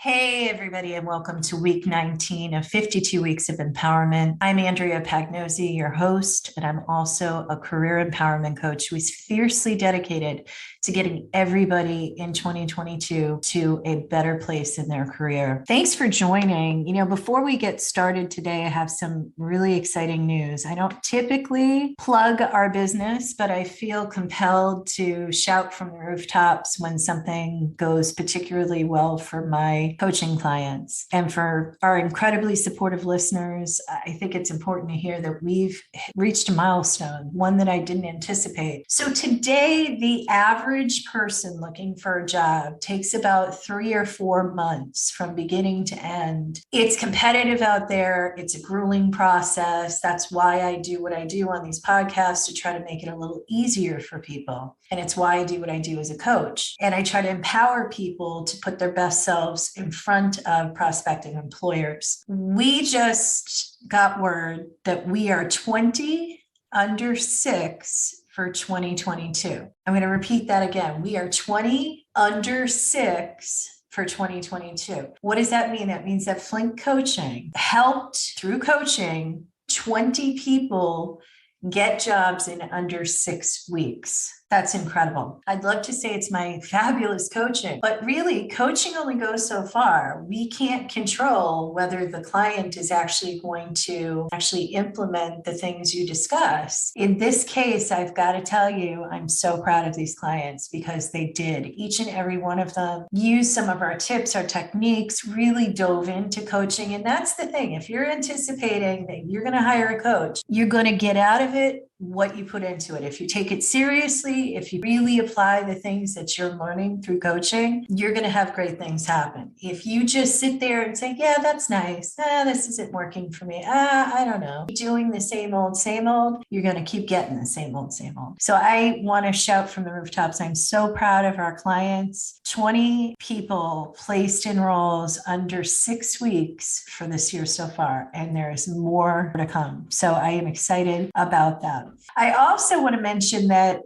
Hey, everybody, and welcome to week 19 of 52 Weeks of Empowerment. I'm Andrea Pagnosi, your host, and I'm also a career empowerment coach who is fiercely dedicated to getting everybody in 2022 to a better place in their career. Thanks for joining. Before we get started today, I have some really exciting news. I don't typically plug our business, but I feel compelled to shout from the rooftops when something goes particularly well for my coaching clients. And for our incredibly supportive listeners, I think it's important to hear that we've reached a milestone, one that I didn't anticipate. So today, the average person looking for a job takes about 3 or 4 months from beginning to end. It's competitive out there. It's a grueling process. That's why I do what I do on these podcasts, to try to make it a little easier for people. And it's why I do what I do as a coach. And I try to empower people to put their best selves in front of prospective employers. We just got word that we are 20 under 6 for 2022. I'm going to repeat that again. We are 20 under 6 for 2022. What does that mean? That means that Flink Coaching helped, through coaching, 20 people get jobs in under 6 weeks. That's incredible. I'd love to say it's my fabulous coaching, but really coaching only goes so far. We can't control whether the client is actually going to implement the things you discuss. In this case, I've got to tell you, I'm so proud of these clients because they did. Each and every one of them used some of our tips, our techniques, really dove into coaching. And that's the thing. If you're anticipating that you're going to hire a coach, you're going to get out of it what you put into it. If you take it seriously, if you really apply the things that you're learning through coaching, you're going to have great things happen. If you just sit there and say, yeah, that's nice. This isn't working for me. I don't know. Doing the same old, you're going to keep getting the same old. So I want to shout from the rooftops. I'm so proud of our clients. 20 people placed in roles under 6 weeks for this year so far, and there's more to come. So I am excited about that. I also want to mention that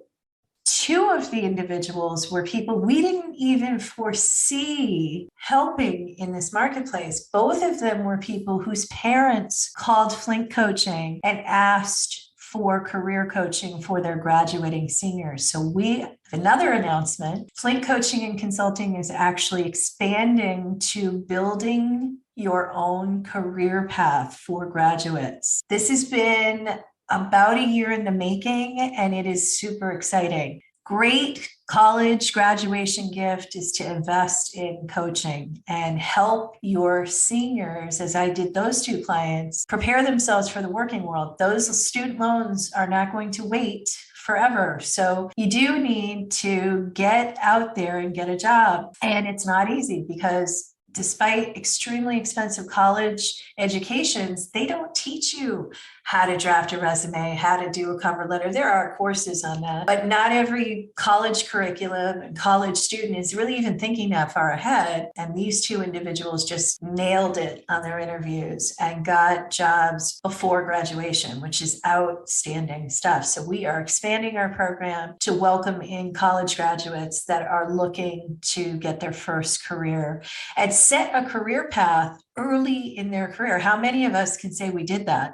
2 of the individuals were people we didn't even foresee helping in this marketplace. Both of them were people whose parents called Flink Coaching and asked for career coaching for their graduating seniors. So we have another announcement. Flink Coaching and Consulting is actually expanding to building your own career path for graduates. This has been about a year in the making, and it is super exciting. Great college graduation gift is to invest in coaching and help your seniors, as I did those 2 clients, prepare themselves for the working world. Those student loans are not going to wait forever. So you do need to get out there and get a job. And it's not easy because despite extremely expensive college educations, they don't teach you how to draft a resume, how to do a cover letter. There are courses on that, but not every college curriculum and college student is really even thinking that far ahead. And these 2 individuals just nailed it on their interviews and got jobs before graduation, which is outstanding stuff. So we are expanding our program to welcome in college graduates that are looking to get their first career and set a career path early in their career. How many of us can say we did that?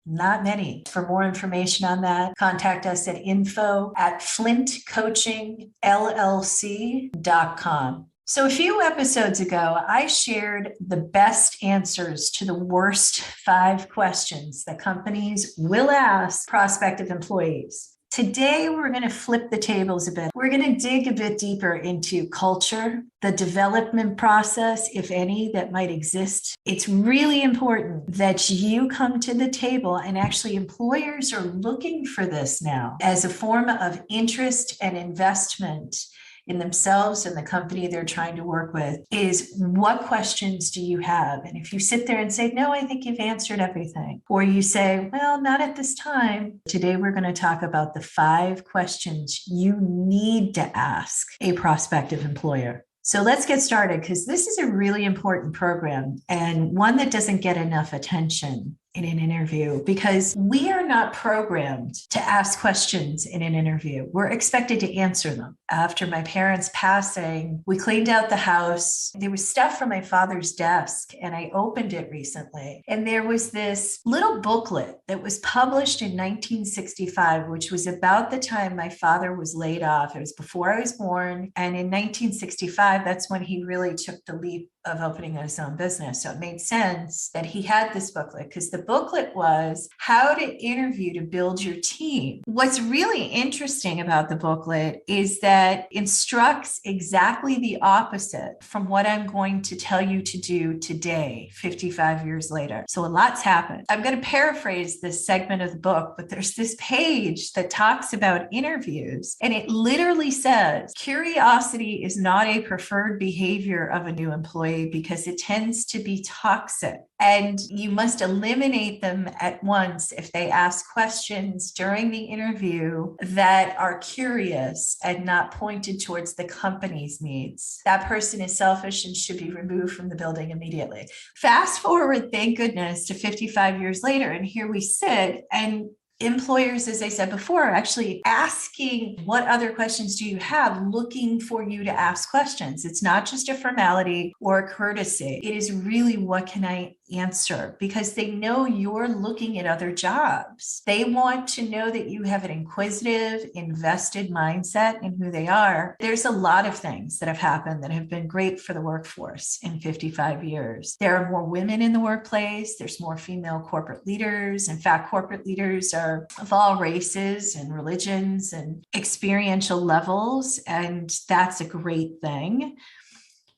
Not many. For more information on that, contact us at info@flintcoachingllc.com. So a few episodes ago, I shared the best answers to the worst 5 questions that companies will ask prospective employees. Today, we're going to flip the tables a bit. We're going to dig a bit deeper into culture, the development process, if any, that might exist. It's really important that you come to the table, and actually employers are looking for this now as a form of interest and investment in themselves and the company they're trying to work with, is what questions do you have? And if you sit there and say, no, I think you've answered everything, or you say, well, not at this time. Today, we're going to talk about the 5 questions you need to ask a prospective employer. So let's get started, because this is a really important program and one that doesn't get enough attention in an interview, because we are not programmed to ask questions in an interview. We're expected to answer them. after my parents' passing, we cleaned out the house. There was stuff from my father's desk, and I opened it recently. And there was this little booklet that was published in 1965, which was about the time my father was laid off. It was before I was born. And in 1965, that's when he really took the leap of opening his own business. So it made sense that he had this booklet, because the booklet was how to interview to build your team. What's really interesting about the booklet is that it instructs exactly the opposite from what I'm going to tell you to do today, 55 years later. So a lot's happened. I'm going to paraphrase this segment of the book, but there's this page that talks about interviews, and it literally says, curiosity is not a preferred behavior of a new employee because it tends to be toxic, and you must eliminate them at once if they ask questions during the interview that are curious and not pointed towards the company's needs. That person is selfish and should be removed from the building immediately. Fast forward, thank goodness, to 55 years later, and here we sit, and employers, as I said before, are actually asking, what other questions do you have, looking for you to ask questions. It's not just a formality or a courtesy. It is really, what can I answer? Because they know you're looking at other jobs. They want to know that you have an inquisitive, invested mindset in who they are. There's a lot of things that have happened that have been great for the workforce in 55 years. There are more women in the workplace. There's more female corporate leaders. In fact, corporate leaders are of all races and religions and experiential levels, and that's a great thing.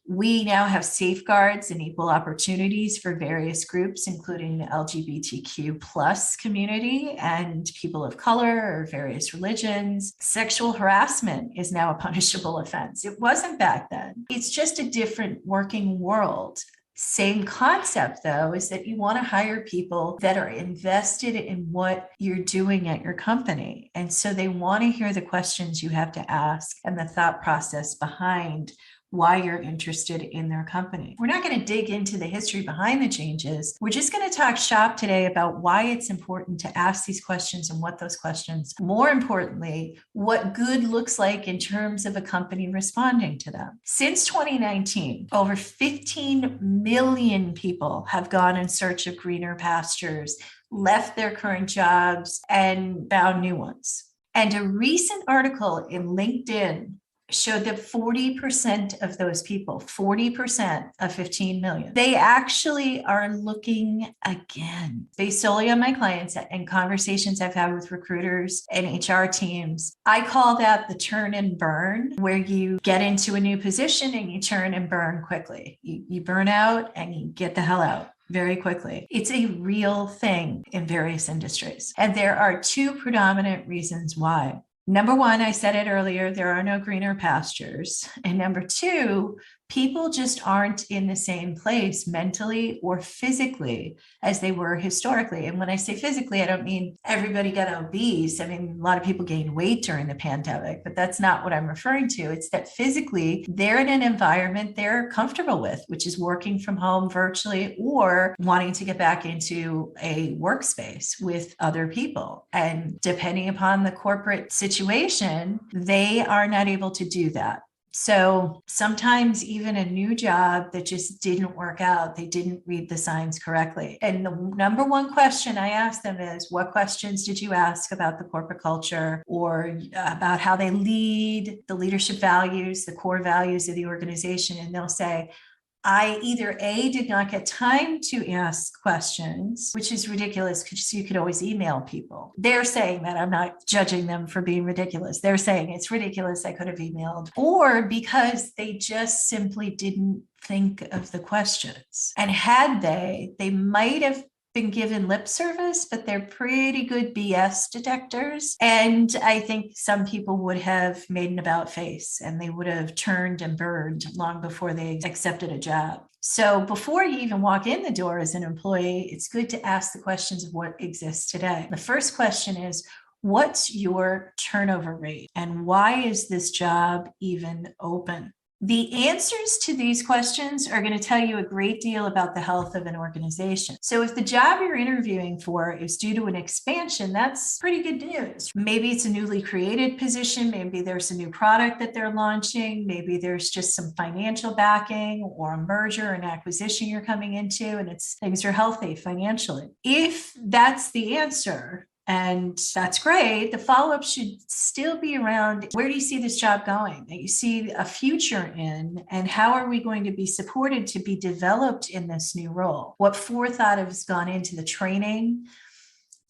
We now have safeguards and equal opportunities for various groups, including the LGBTQ plus community and people of color or various religions. Sexual harassment is now a punishable offense. It wasn't back then. It's just a different working world. Same concept, though, is that you want to hire people that are invested in what you're doing at your company. And so they want to hear the questions you have to ask and the thought process behind why you're interested in their company. We're not going to dig into the history behind the changes. We're just going to talk shop today about why it's important to ask these questions and what those questions, more importantly, what good looks like in terms of a company responding to them. Since 2019, over 15 million people have gone in search of greener pastures, left their current jobs, and found new ones. And a recent article in LinkedIn showed that 40% of those people, 40% of 15 million, they actually are looking again. Based solely on my clients and conversations I've had with recruiters and HR teams, I call that the turn and burn, where you get into a new position and you turn and burn quickly. You burn out and you get the hell out very quickly. It's a real thing in various industries. And there are two predominant reasons why. Number one, I said it earlier, there are no greener pastures. And number two, people just aren't in the same place mentally or physically as they were historically. And when I say physically, I don't mean everybody got obese. I mean, a lot of people gained weight during the pandemic, but that's not what I'm referring to. It's that physically they're in an environment they're comfortable with, which is working from home virtually or wanting to get back into a workspace with other people. And depending upon the corporate situation, they are not able to do that. So sometimes even a new job that just didn't work out, they didn't read the signs correctly. And the number one question I ask them is, what questions did you ask about the corporate culture or about how they lead, the leadership values, the core values of the organization? And they'll say, I either A, did not get time to ask questions, which is ridiculous because you could always email people. They're saying that. I'm not judging them for being ridiculous. They're saying it's ridiculous, I could have emailed, or because they just simply didn't think of the questions. And had they might have been given lip service, but they're pretty good BS detectors. And I think some people would have made an about face and they would have turned and burned long before they accepted a job. So before you even walk in the door as an employee, it's good to ask the questions of what exists today. The first question is, what's your turnover rate? And why is this job even open? The answers to these questions are going to tell you a great deal about the health of an organization. So if the job you're interviewing for is due to an expansion, that's pretty good news. Maybe it's a newly created position. Maybe there's a new product that they're launching. Maybe there's just some financial backing or a merger or an acquisition you're coming into, and things are healthy financially. If that's the answer, and that's great, the follow-up should still be around, where do you see this job going, that you see a future in, and how are we going to be supported to be developed in this new role? What forethought has gone into the training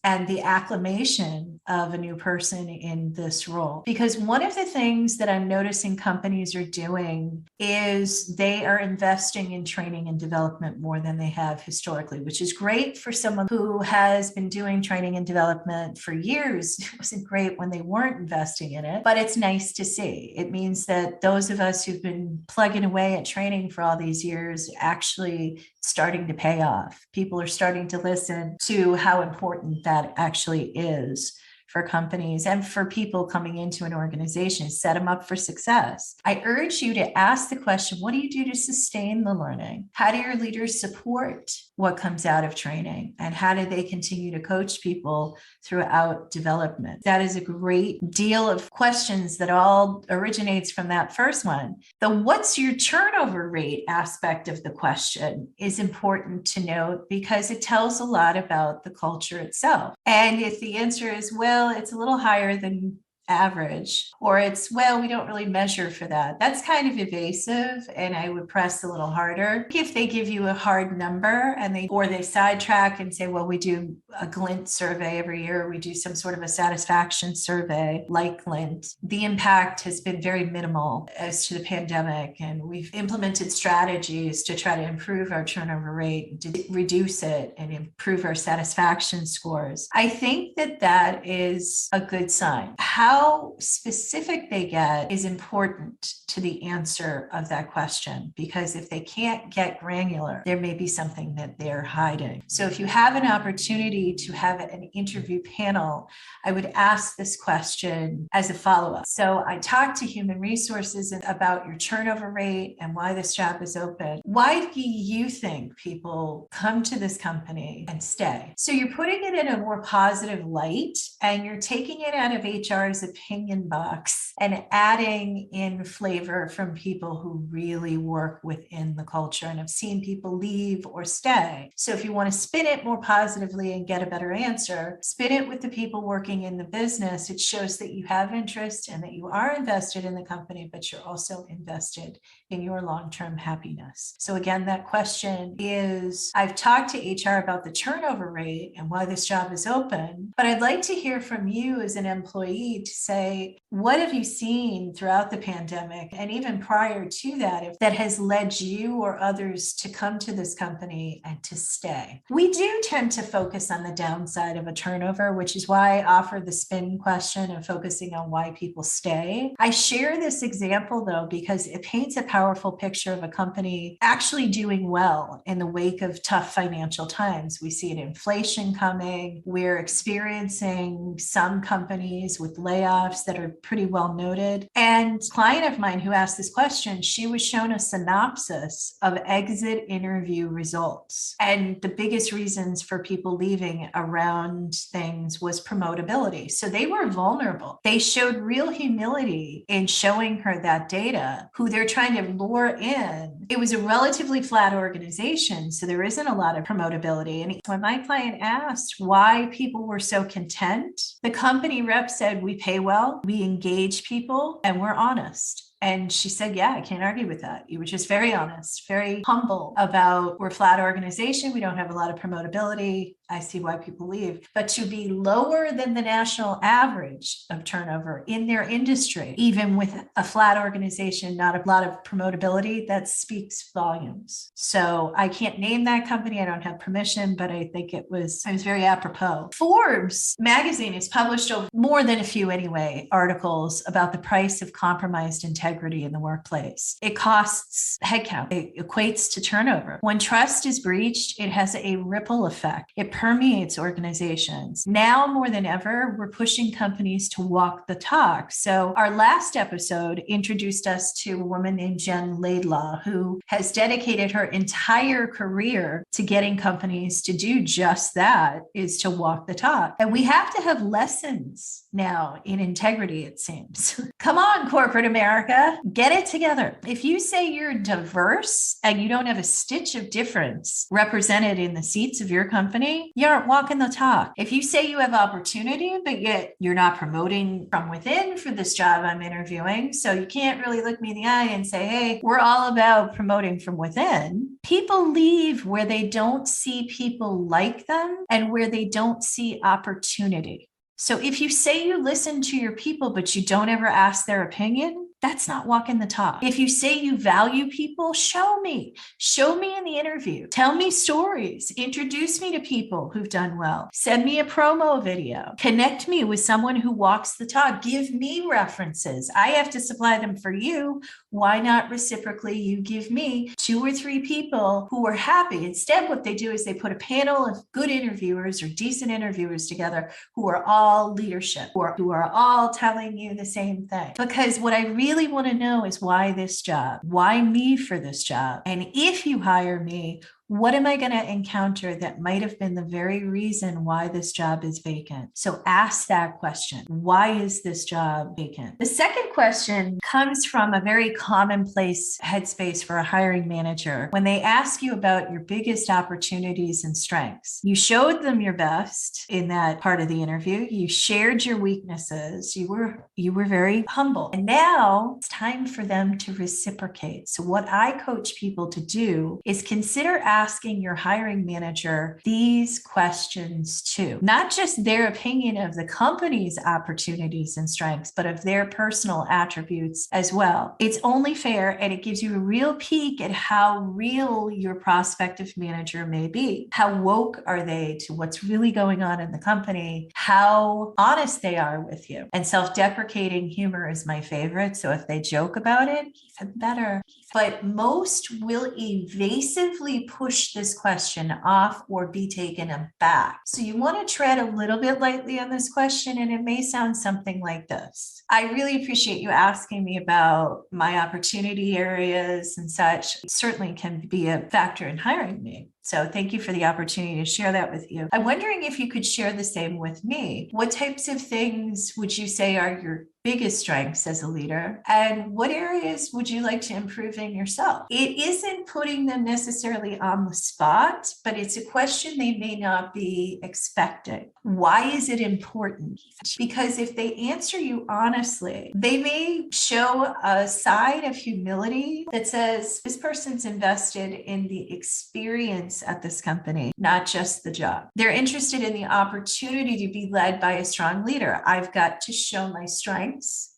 and the acclimation of a new person in this role? Because one of the things that I'm noticing companies are doing is they are investing in training and development more than they have historically, which is great for someone who has been doing training and development for years. It wasn't great when they weren't investing in it, but it's nice to see. It means that those of us who've been plugging away at training for all these years actually starting to pay off. People are starting to listen to how important that actually is for companies and for people coming into an organization, set them up for success. I urge you to ask the question, what do you do to sustain the learning? How do your leaders support what comes out of training? And how do they continue to coach people throughout development? That is a great deal of questions that all originates from that first one. The what's your turnover rate aspect of the question is important to note because it tells a lot about the culture itself. And if the answer is, well, it's a little higher than average, or it's, well, we don't really measure for that, that's kind of evasive, and I would press a little harder. If they give you a hard number and they sidetrack and say, well, we do a Glint survey every year, we do some sort of a satisfaction survey like Glint, the impact has been very minimal as to the pandemic, and we've implemented strategies to try to improve our turnover rate, to reduce it and improve our satisfaction scores. I think that is a good sign. How specific they get is important to the answer of that question, because if they can't get granular, there may be something that they're hiding. So if you have an opportunity to have an interview panel, I would ask this question as a follow-up. So I talked to human resources about your turnover rate and why this job is open. Why do you think people come to this company and stay? So you're putting it in a more positive light, and you're taking it out of HR's opinion box and adding in flavor from people who really work within the culture and have seen people leave or stay. So if you want to spin it more positively and get a better answer, spin it with the people working in the business. It shows that you have interest and that you are invested in the company, but you're also invested in your long-term happiness. So again, that question is, I've talked to HR about the turnover rate and why this job is open, but I'd like to hear from you as an employee to say, what have you seen throughout the pandemic and even prior to that, if that has led you or others to come to this company and to stay? We do tend to focus on the downside of a turnover, which is why I offer the spin question of focusing on why people stay. I share this example though, because it paints a powerful picture of a company actually doing well in the wake of tough financial times. We see an inflation coming. We're experiencing some companies with layoffs that are pretty well noted. And a client of mine who asked this question, she was shown a synopsis of exit interview results. And the biggest reasons for people leaving around things was promotability. So they were vulnerable. They showed real humility in showing her that data, who they're trying to lure in. It was a relatively flat organization, so there isn't a lot of promotability. And when my client asked why people were so content, the company rep said, we pay well, we engage people, and we're honest. And she said, yeah, I can't argue with that. You were just very honest, very humble about, we're a flat organization. We don't have a lot of promotability. I see why people leave. But to be lower than the national average of turnover in their industry, even with a flat organization, not a lot of promotability, that speaks volumes. So I can't name that company. I don't have permission, but I think it was very apropos. Forbes magazine has published more than a few anyway, articles about the price of compromised integrity in the workplace. It costs headcount. It equates to turnover. When trust is breached, it has a ripple effect. It permeates organizations. Now more than ever, we're pushing companies to walk the talk. So our last episode introduced us to a woman named Jen Laidlaw, who has dedicated her entire career to getting companies to do just that, is to walk the talk. And we have to have lessons now in integrity, it seems. Come on, corporate America, get it together. If you say you're diverse and you don't have a stitch of difference represented in the seats of your company, you aren't walking the talk. If you say you have opportunity, but yet you're not promoting from within for this job I'm interviewing, so you can't really look me in the eye and say, hey, we're all about promoting from within. People leave where they don't see people like them and where they don't see opportunity. So if you say you listen to your people, but you don't ever ask their opinion, that's not walking the talk. If you say you value people, show me in the interview. Tell me stories. Introduce me to people who've done well. Send me a promo video. Connect me with someone who walks the talk. Give me references. I have to supply them for you. Why not reciprocally you give me 2 or 3 people who are happy? Instead, what they do is they put a panel of good interviewers or decent interviewers together who are all leadership, who are all telling you the same thing. Because what I really want to know is why this job? Why me for this job? And if you hire me, what am I going to encounter that might have been the very reason why this job is vacant? So ask that question. Why is this job vacant? The second question comes from a very commonplace headspace for a hiring manager. When they ask you about your biggest opportunities and strengths, you showed them your best in that part of the interview. You shared your weaknesses. You were very humble. And now it's time for them to reciprocate. So what I coach people to do is consider asking your hiring manager these questions too, not just their opinion of the company's opportunities and strengths, but of their personal attributes as well. It's only fair, and it gives you a real peek at how real your prospective manager may be. How woke are they to what's really going on in the company? How honest they are with you. And self-deprecating humor is my favorite. So if they joke about it, even better. But most will evasively push this question off or be taken aback. So you want to tread a little bit lightly on this question, and it may sound something like this. I really appreciate you asking me about my opportunity areas and such. It certainly can be a factor in hiring me. So thank you for the opportunity to share that with you. I'm wondering if you could share the same with me. What types of things would you say are your biggest strengths as a leader? And what areas would you like to improve in yourself? It isn't putting them necessarily on the spot, but it's a question they may not be expecting. Why is it important? Because if they answer you honestly, they may show a side of humility that says, this person's invested in the experience at this company, not just the job. They're interested in the opportunity to be led by a strong leader. I've got to show my strengths,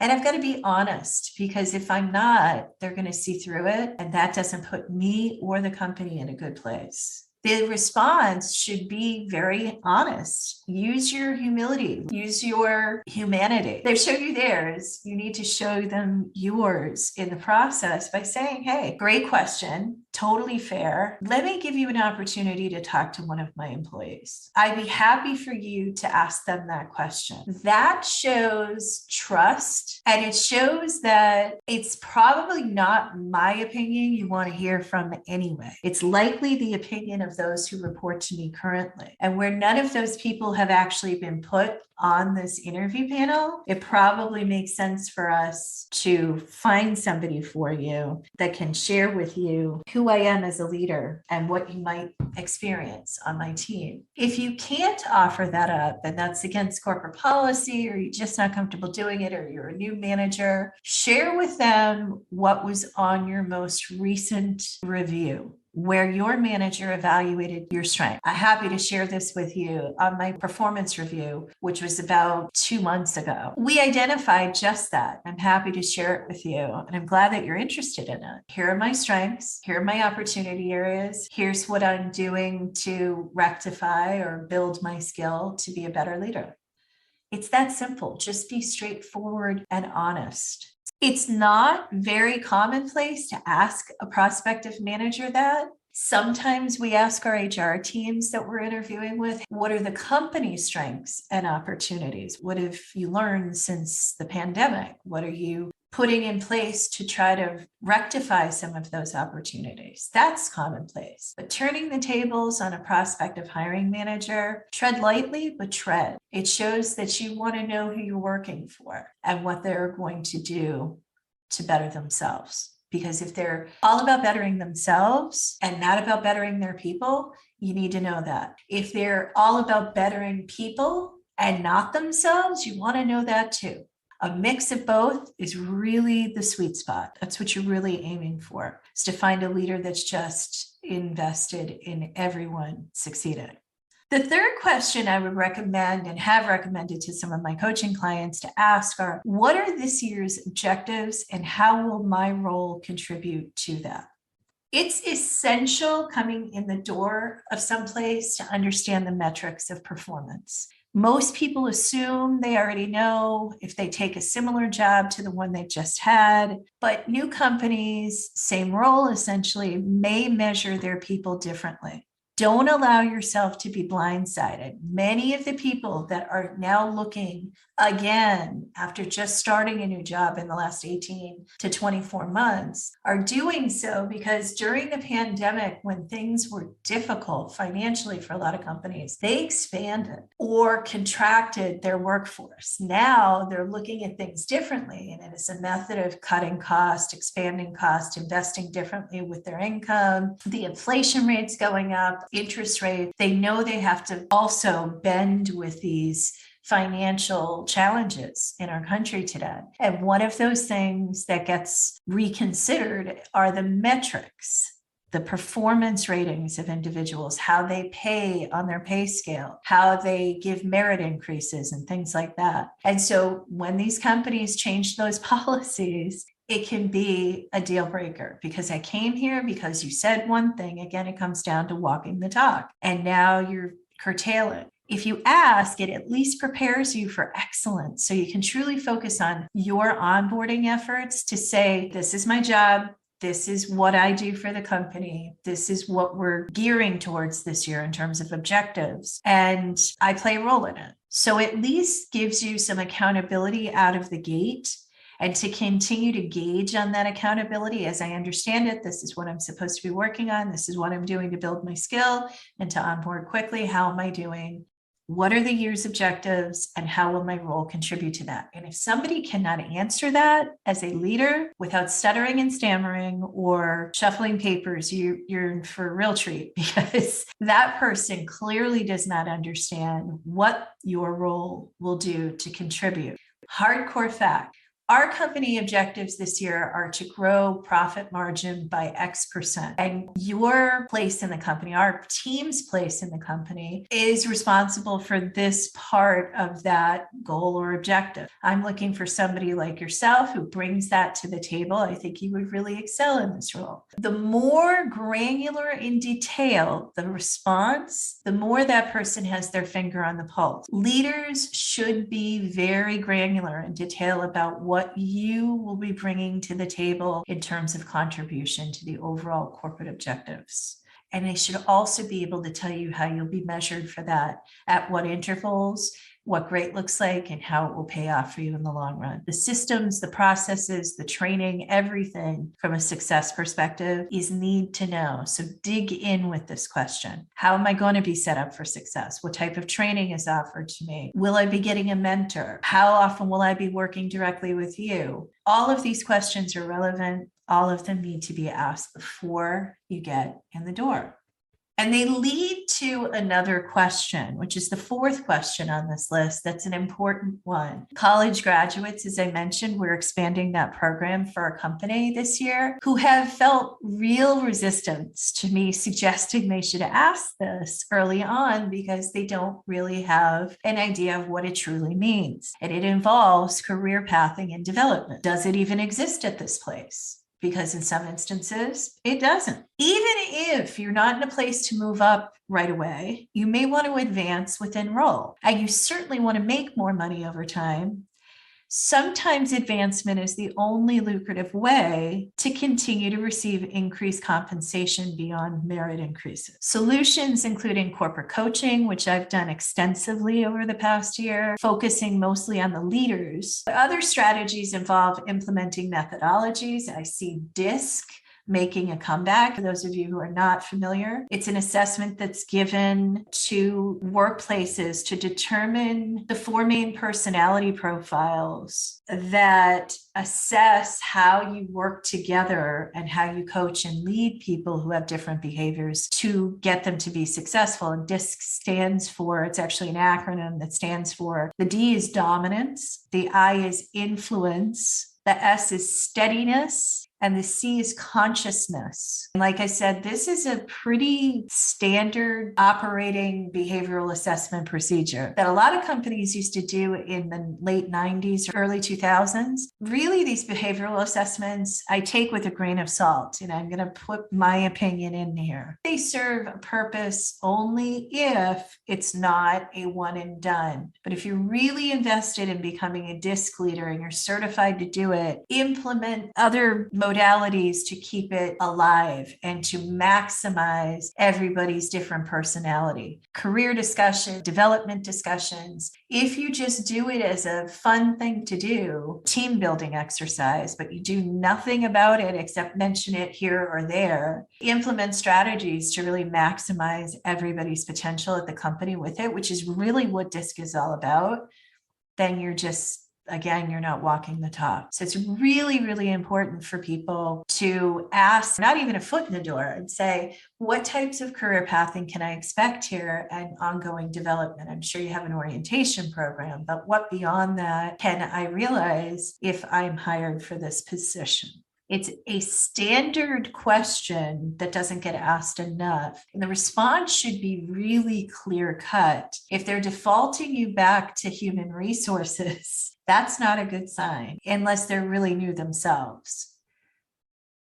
and I've got to be honest, because if I'm not, they're going to see through it, and that doesn't put me or the company in a good place. The response should be very honest. Use your humility, use your humanity. They show you theirs. You need to show them yours in the process by saying, hey, great question, totally fair. Let me give you an opportunity to talk to one of my employees. I'd be happy for you to ask them that question. That shows trust, and it shows that it's probably not my opinion you want to hear from anyway. It's likely the opinion of those who report to me currently. And where none of those people have actually been put on this interview panel, it probably makes sense for us to find somebody for you that can share with you who I am as a leader and what you might experience on my team. If you can't offer that up, and that's against corporate policy, or you're just not comfortable doing it, or you're a new manager, share with them what was on your most recent review, where your manager evaluated your strength. I'm happy to share this with you on my performance review, which was about 2 months ago. We identified just that. I'm happy to share it with you, and I'm glad that you're interested in it. Here are my strengths. Here are my opportunity areas. Here's what I'm doing to rectify or build my skill to be a better leader. It's that simple. Just be straightforward and honest. It's not very commonplace to ask a prospective manager that. Sometimes we ask our HR teams that we're interviewing with, what are the company's strengths and opportunities? What have you learned since the pandemic? What are you putting in place to try to rectify some of those opportunities? That's commonplace. But turning the tables on a prospective hiring manager, tread lightly, but tread. It shows that you want to know who you're working for and what they're going to do to better themselves. Because if they're all about bettering themselves and not about bettering their people, you need to know that. If they're all about bettering people and not themselves, you want to know that too. A mix of both is really the sweet spot. That's what you're really aiming for, is to find a leader that's just invested in everyone succeeding. The third question I would recommend and have recommended to some of my coaching clients to ask are, what are this year's objectives and how will my role contribute to that? It's essential coming in the door of someplace to understand the metrics of performance. Most people assume they already know if they take a similar job to the one they've just had, but new companies, same role essentially, may measure their people differently. Don't allow yourself to be blindsided. Many of the people that are now looking again after just starting a new job in the last 18 to 24 months are doing so because during the pandemic, when things were difficult financially for a lot of companies, they expanded or contracted their workforce. Now they're looking at things differently, and it is a method of cutting cost, expanding cost, investing differently with their income. The inflation rate's going up, interest rate. They know they have to also bend with these financial challenges in our country today. And one of those things that gets reconsidered are the metrics, the performance ratings of individuals, how they pay on their pay scale, how they give merit increases and things like that. And so when these companies change those policies, it can be a deal breaker because I came here because you said one thing. Again, it comes down to walking the talk. And now you're curtailing. If you ask, it at least prepares you for excellence. So you can truly focus on your onboarding efforts to say, this is my job. This is what I do for the company. This is what we're gearing towards this year in terms of objectives. And I play a role in it. So at least gives you some accountability out of the gate. And to continue to gauge on that accountability, as I understand it, this is what I'm supposed to be working on. This is what I'm doing to build my skill and to onboard quickly. How am I doing? What are the year's objectives and how will my role contribute to that? And if somebody cannot answer that as a leader without stuttering and stammering or shuffling papers, you're in for a real treat, because that person clearly does not understand what your role will do to contribute. Hardcore fact. Our company objectives this year are to grow profit margin by X%. And your place in the company, our team's place in the company, is responsible for this part of that goal or objective. I'm looking for somebody like yourself who brings that to the table. I think you would really excel in this role. The more granular in detail the response, the more that person has their finger on the pulse. Leaders should be very granular in detail about what you will be bringing to the table in terms of contribution to the overall corporate objectives. And they should also be able to tell you how you'll be measured for that, at what intervals, what great looks like, and how it will pay off for you in the long run. The systems, the processes, the training, everything from a success perspective is need to know. So dig in with this question. How am I going to be set up for success? What type of training is offered to me? Will I be getting a mentor? How often will I be working directly with you? All of these questions are relevant. All of them need to be asked before you get in the door. And they lead to another question, which is the fourth question on this list. That's an important one. College graduates, as I mentioned, we're expanding that program for our company this year, who have felt real resistance to me suggesting they should ask this early on because they don't really have an idea of what it truly means. And it involves career pathing and development. Does it even exist at this place? Because in some instances, it doesn't. Even if you're not in a place to move up right away, you may want to advance within role. And you certainly want to make more money over time. Sometimes advancement is the only lucrative way to continue to receive increased compensation beyond merit increases. Solutions including corporate coaching, which I've done extensively over the past year, focusing mostly on the leaders. Other strategies involve implementing methodologies. I see DISC making a comeback. For those of you who are not familiar, it's an assessment that's given to workplaces to determine the 4 main personality profiles that assess how you work together and how you coach and lead people who have different behaviors to get them to be successful. And DISC stands for, it's actually an acronym that stands for, the D is dominance, the I is influence, the S is steadiness, and the C is consciousness. And like I said, this is a pretty standard operating behavioral assessment procedure that a lot of companies used to do in the late 90s, early 2000s. Really, these behavioral assessments I take with a grain of salt, and I'm going to put my opinion in here. They serve a purpose only if it's not a one and done. But if you're really invested in becoming a DISC leader and you're certified to do it, implement other modalities to keep it alive and to maximize everybody's different personality. Career discussion, development discussions. If you just do it as a fun thing to do, team building exercise, but you do nothing about it except mention it here or there, implement strategies to really maximize everybody's potential at the company with it, which is really what DISC is all about, then you're just, again, you're not walking the talk. So it's really, really important for people to ask, not even a foot in the door, and say, what types of career pathing can I expect here and ongoing development? I'm sure you have an orientation program, but what beyond that can I realize if I'm hired for this position? It's a standard question that doesn't get asked enough. And the response should be really clear cut. If they're defaulting you back to human resources, that's not a good sign unless they're really new themselves.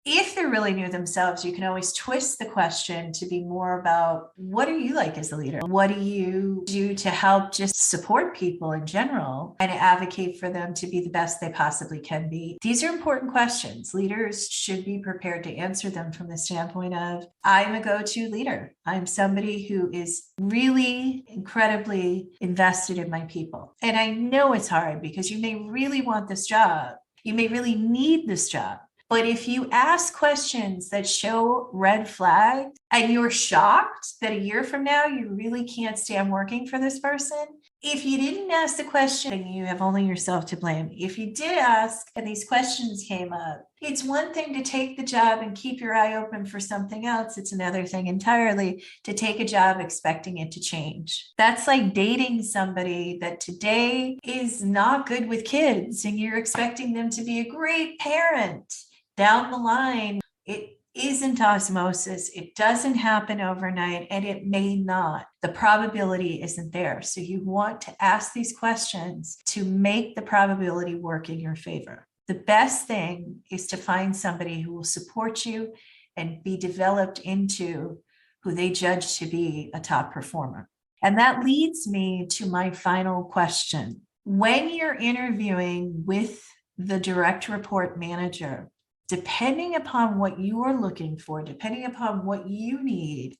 If they're really new themselves, you can always twist the question to be more about, what are you like as a leader? What do you do to help just support people in general and advocate for them to be the best they possibly can be? These are important questions. Leaders should be prepared to answer them from the standpoint of, I'm a go-to leader. I'm somebody who is really incredibly invested in my people. And I know it's hard because you may really want this job. You may really need this job. But if you ask questions that show red flags and you're shocked that a year from now you really can't stand working for this person, if you didn't ask the question, you have only yourself to blame. If you did ask and these questions came up, it's one thing to take the job and keep your eye open for something else. It's another thing entirely to take a job expecting it to change. That's like dating somebody that today is not good with kids and you're expecting them to be a great parent. Down the line, it isn't osmosis. It doesn't happen overnight, and it may not. The probability isn't there. So you want to ask these questions to make the probability work in your favor. The best thing is to find somebody who will support you and be developed into who they judge to be a top performer. And that leads me to my final question. When you're interviewing with the direct report manager, depending upon what you are looking for, depending upon what you need,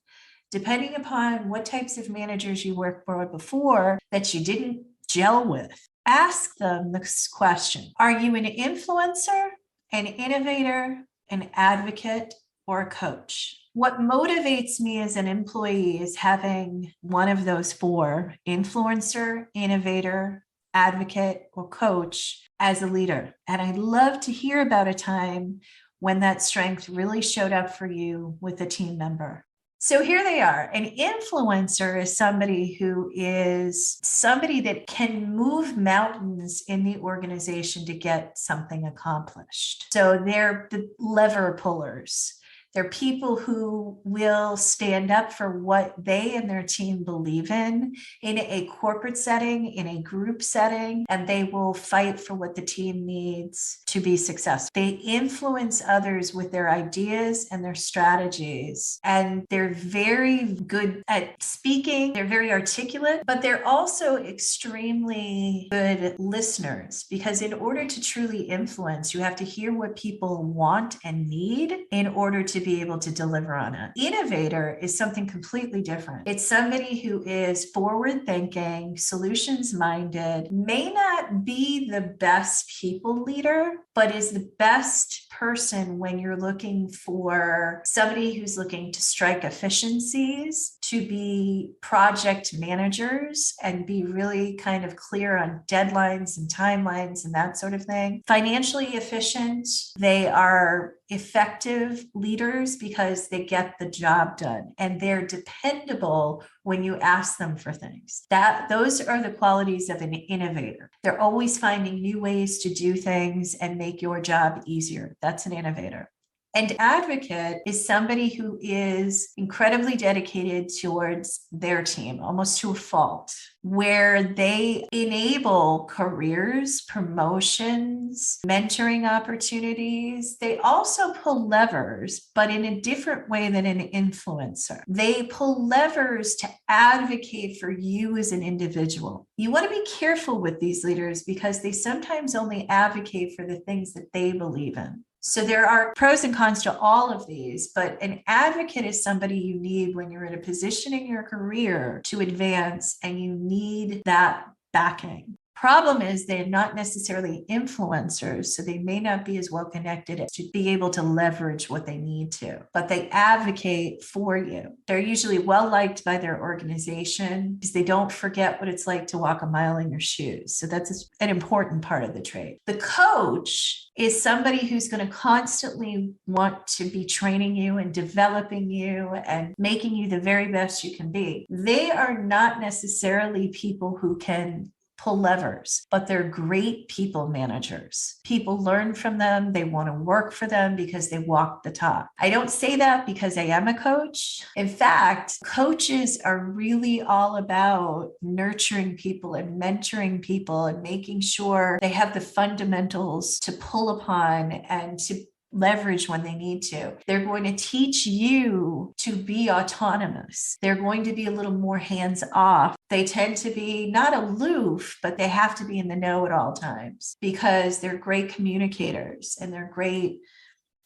depending upon what types of managers you worked for before that you didn't gel with, ask them this question. Are you an influencer, an innovator, an advocate, or a coach? What motivates me as an employee is having one of those 4, influencer, innovator, advocate, or coach, as a leader. And I'd love to hear about a time when that strength really showed up for you with a team member. So here they are. An influencer is somebody who is somebody that can move mountains in the organization to get something accomplished. So they're the lever pullers. They're people who will stand up for what they and their team believe in a corporate setting, in a group setting, and they will fight for what the team needs to be successful. They influence others with their ideas and their strategies, and they're very good at speaking. They're very articulate, but they're also extremely good listeners, because in order to truly influence, you have to hear what people want and need in order to be able to deliver on it. Innovator is something completely different. It's somebody who is forward thinking, solutions minded, may not be the best people leader, but is the best person when you're looking for somebody who's looking to strike efficiencies, to be project managers and be really kind of clear on deadlines and timelines and that sort of thing. Financially efficient. They are effective leaders because they get the job done, and they're dependable when you ask them for things. Those are the qualities of an innovator. They're always finding new ways to do things and make your job easier. That's an innovator. And advocate is somebody who is incredibly dedicated towards their team, almost to a fault, where they enable careers, promotions, mentoring opportunities. They also pull levers, but in a different way than an influencer. They pull levers to advocate for you as an individual. You want to be careful with these leaders because they sometimes only advocate for the things that they believe in. So there are pros and cons to all of these, but an advocate is somebody you need when you're in a position in your career to advance and you need that backing. Problem is they're not necessarily influencers, so they may not be as well connected as to be able to leverage what they need to, but they advocate for you. They're usually well liked by their organization because they don't forget what it's like to walk a mile in your shoes. So that's an important part of the trade. The coach is somebody who's going to constantly want to be training you and developing you and making you the very best you can be. They are not necessarily people who can pull levers, but they're great people managers. People learn from them. They want to work for them because they walk the talk. I don't say that because I am a coach. In fact, coaches are really all about nurturing people and mentoring people and making sure they have the fundamentals to pull upon and to leverage when they need to. They're going to teach you to be autonomous. They're going to be a little more hands-off. They tend to be not aloof, but they have to be in the know at all times because they're great communicators and they're great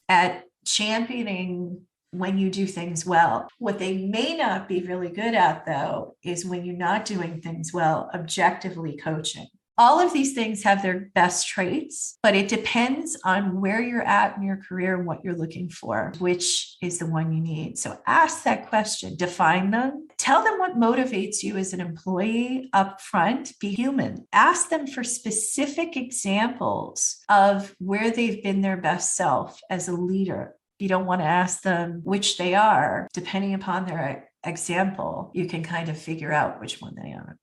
at championing when you do things well. What they may not be really good at, though, is when you're not doing things well, objectively coaching. All of these things have their best traits, but it depends on where you're at in your career and what you're looking for, which is the one you need. So ask that question, define them, tell them what motivates you as an employee up front, be human. Ask them for specific examples of where they've been their best self as a leader. You don't want to ask them which they are. Depending upon their example, you can kind of figure out which one they are.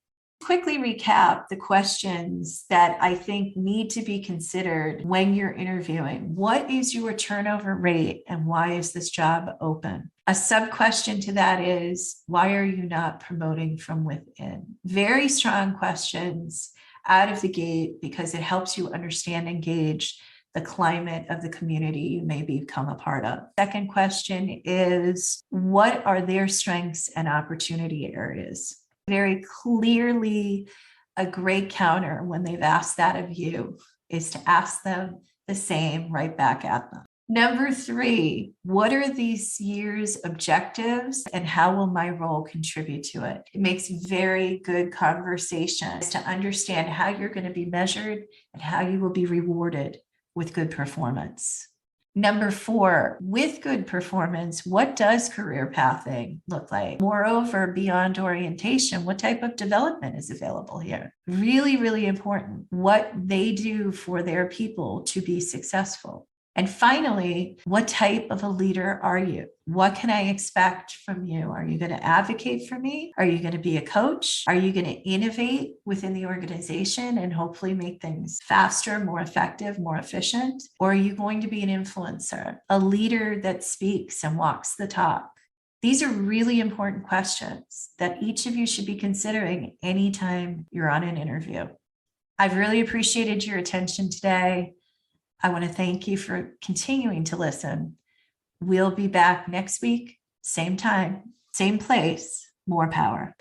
Quickly recap the questions that I think need to be considered when you're interviewing. What is your turnover rate and why is this job open? A sub question to that is, why are you not promoting from within? Very strong questions out of the gate because it helps you understand and gauge the climate of the community you may become a part of. Second question is, what are their strengths and opportunity areas? Very clearly, a great counter when they've asked that of you is to ask them the same right back at them. Number 3, what are these year's objectives and how will my role contribute to it? It makes very good conversation to understand how you're going to be measured and how you will be rewarded with good performance. Number 4, with good performance, what does career pathing look like? Moreover, beyond orientation, what type of development is available here? Really, really important. What they do for their people to be successful. And finally, what type of a leader are you? What can I expect from you? Are you going to advocate for me? Are you going to be a coach? Are you going to innovate within the organization and hopefully make things faster, more effective, more efficient? Or are you going to be an influencer, a leader that speaks and walks the talk? These are really important questions that each of you should be considering anytime you're on an interview. I've really appreciated your attention today. I want to thank you for continuing to listen. We'll be back next week, same time, same place, more power.